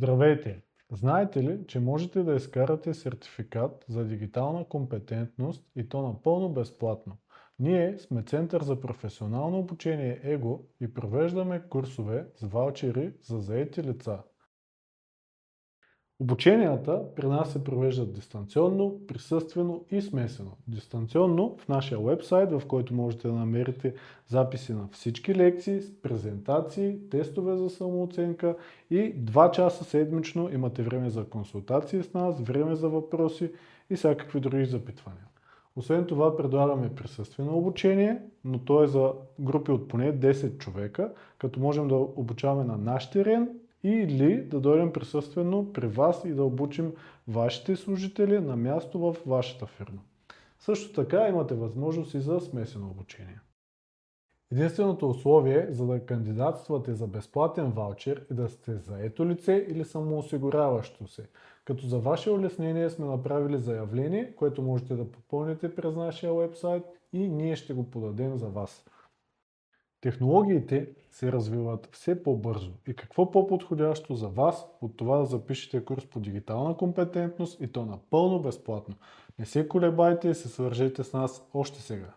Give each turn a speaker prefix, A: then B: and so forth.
A: Здравейте! Знаете ли, че можете да изкарате сертификат за дигитална компетентност и то напълно безплатно? Ние сме Център за професионално обучение ЕГО и провеждаме курсове с ваучери за заети лица. Обученията при нас се провеждат дистанционно, присъствено и смесено. Дистанционно в нашия уебсайт, в който можете да намерите записи на всички лекции, с презентации, тестове за самооценка и 2 часа седмично имате време за консултации с нас, време за въпроси и всякакви други запитвания. Освен това предлагаме присъствено обучение, но то е за групи от поне 10 човека, като можем да обучаваме на наш терен или да дойдем присъствено при вас и да обучим вашите служители на място в вашата фирма. Също така имате възможност и за смесено обучение. Единственото условие за да кандидатствате за безплатен ваучер е да сте заето лице или самоосигуряващо се. Като за ваше улеснение сме направили заявление, което можете да попълните през нашия уебсайт и ние ще го подадем за вас. Технологиите се развиват все по-бързо и какво по-подходящо за вас от това да запишете курс по дигитална компетентност и то напълно безплатно. Не се колебайте и се свържете с нас още сега.